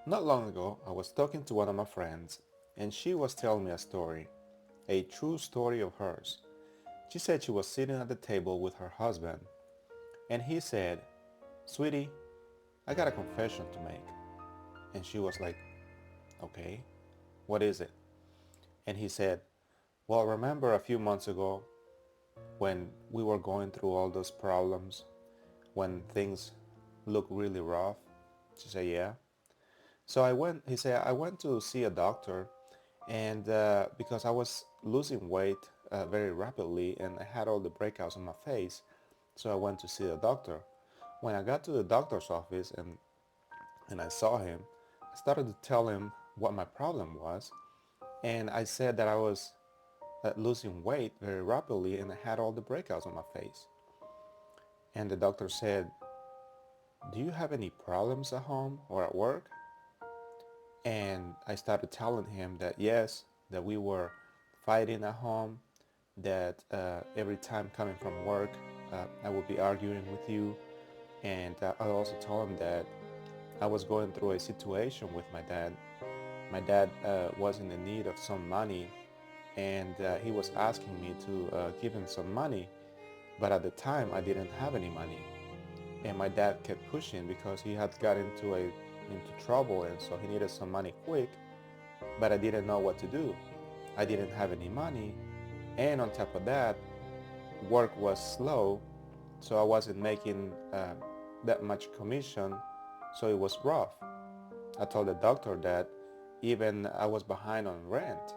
Not long ago, I was talking to one of my friends, and she was telling me a story, a true story of hers. She said she was sitting at the table with her husband, and he said, "Sweetie, I got a confession to make." And she was like, "Okay, what is it?" And he said, "Well, remember a few months ago when we were going through all those problems, when things looked really rough?" She said, "Yeah." He said, "I went to see a doctor, and because I was losing weight very rapidly and I had all the breakouts on my face, so I went to see the doctor. When I got to the doctor's office and I saw him, I started to tell him what my problem was, and I said that I was losing weight very rapidly and I had all the breakouts on my face. And the doctor said, "Do you have any problems at home or at work?" And I started telling him that yes, that we were fighting at home, that every time coming from work, I would be arguing with you. And I also told him that I was going through a situation with my dad. My dad was in the need of some money, and he was asking me to give him some money. But at the time, I didn't have any money, and my dad kept pushing because he had got into trouble, and so he needed some money quick. But I didn't know what to do. I didn't have any money, and on top of that, work was slow, so I wasn't making that much commission, so it was rough. I told the doctor that even I was behind on rent,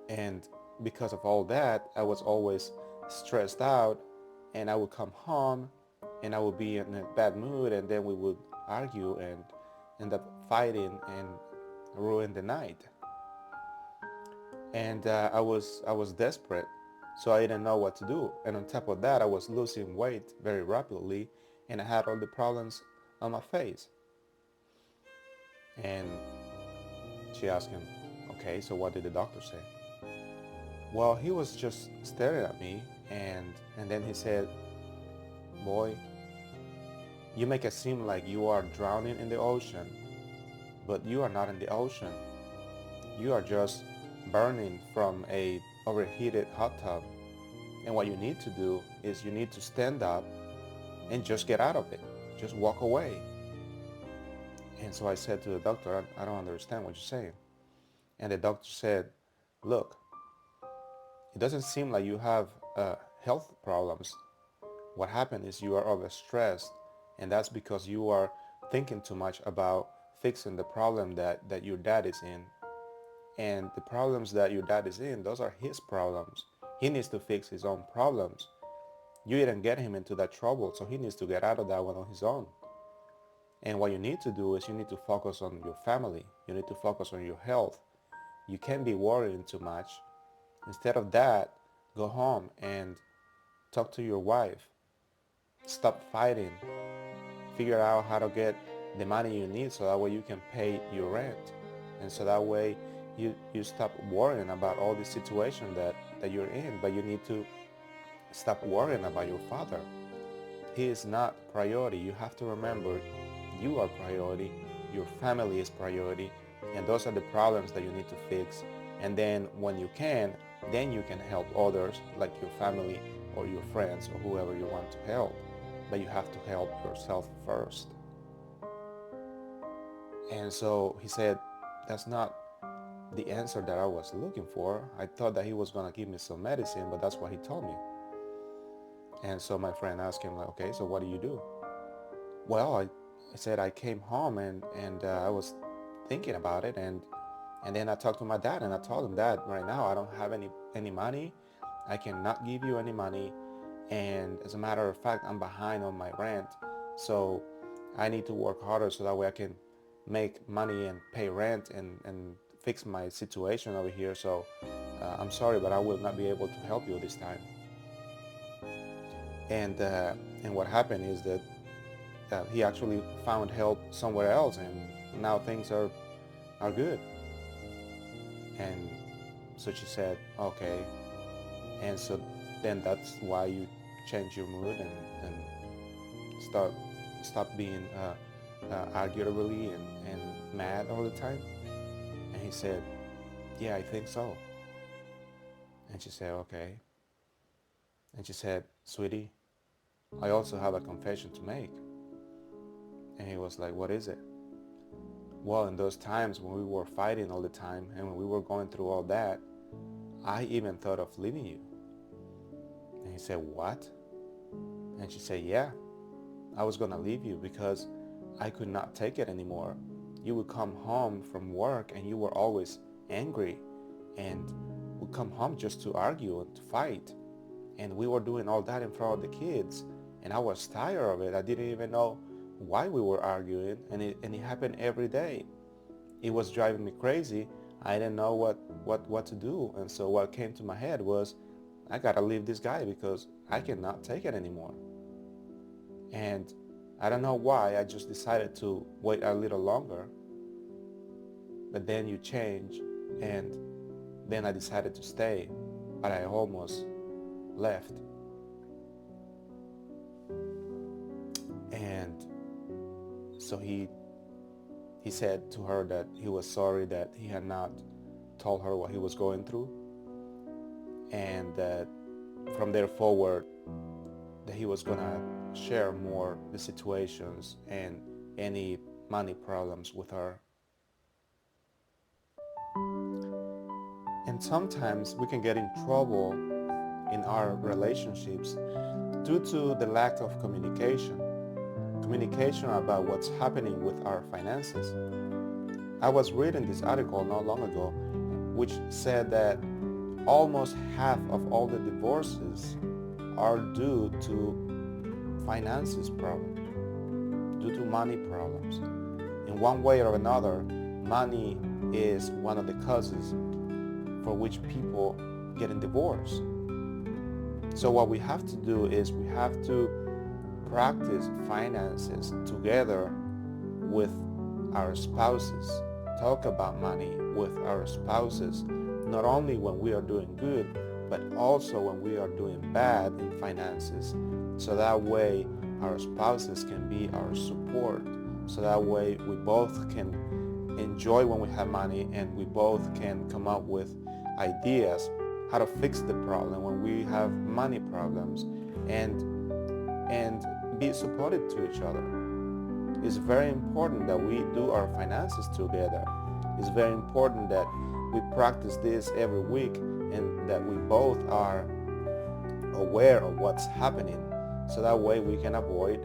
and because of all that, I was always stressed out, and I would come home and I would be in a bad mood, and then we would argue and end up fighting and ruin the night. And I was desperate, so I didn't know what to do. And on top of that, I was losing weight very rapidly, and I had all the problems on my face. And she asked him, "Okay, so what did the doctor say?" Well, he was just staring at me, and then he said, "Boy, you make it seem like you are drowning in the ocean, but you are not in the ocean. You are just burning from a overheated hot tub. And what you need to do is you need to stand up and just get out of it. Just walk away." And so I said to the doctor, I don't understand what you're saying. And the doctor said, "Look, it doesn't seem like you have health problems. What happened is you are overstressed, and that's because you are thinking too much about fixing the problem that your dad is in. And the problems that your dad is in, those are his problems. He needs to fix his own problems. You didn't get him into that trouble, so he needs to get out of that one on his own. And what you need to do is you need to focus on your family. You need to focus on your health. You can't be worrying too much. Instead of that, go home and talk to your wife. Stop fighting. Figure out how to get the money you need so that way you can pay your rent. And so that way you stop worrying about all the situation that you're in. But you need to stop worrying about your father. He is not priority. You have to remember you are priority, your family is priority, and those are the problems that you need to fix. And then when you can, then you can help others like your family or your friends or whoever you want to help. But you have to help yourself first. And so he said, "That's not the answer that I was looking for. I thought that he was going to give me some medicine, but that's what he told me." And so my friend asked him, like, "Okay, so what do you do?" Well, I said I came home and I was thinking about it, and then I talked to my dad and I told him that right now I don't have any money. I cannot give you any money, and as a matter of fact, I'm behind on my rent, so I need to work harder so that way I can make money and pay rent and fix my situation over here. So I'm sorry, but I will not be able to help you this time. And what happened is that he actually found help somewhere else, and now things are good. And so she said, "Okay." And so then that's why you change your mood and start stop being arguably and mad all the time? And he said, yeah, I think so. And she said, okay. And she said, sweetie, I also have a confession to make. And he was like, what is it? Well, in those times when we were fighting all the time and when we were going through all that, I even thought of leaving you. And he said, what? And she said, yeah, I was going to leave you because I could not take it anymore. You would come home from work and you were always angry and would come home just to argue and to fight. And we were doing all that in front of the kids. And I was tired of it. I didn't even know why we were arguing. And it happened every day. It was driving me crazy. I didn't know what to do. And so what came to my head was, I got to leave this guy because I cannot take it anymore. And I don't know why. I just decided to wait a little longer. But then you change. And then I decided to stay. But I almost left. And so he said to her that he was sorry that he had not told her what he was going through, and that from there forward that he was gonna share more the situations and any money problems with her. And sometimes we can get in trouble in our relationships due to the lack of communication about what's happening with our finances. I was reading this article not long ago which said that almost half of all the divorces are due to finances problems, due to money problems. In one way or another, money is one of the causes for which people get in divorce. So what we have to do is we have to practice finances together with our spouses. Talk about money with our spouses, not only when we are doing good, but also when we are doing bad in finances. So that way our spouses can be our support. So that way we both can enjoy when we have money and we both can come up with ideas how to fix the problem when we have money problems and be supportive to each other. It's very important that we do our finances together. It's very important that we practice this every week and that we both are aware of what's happening so that way we can avoid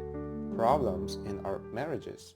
problems in our marriages.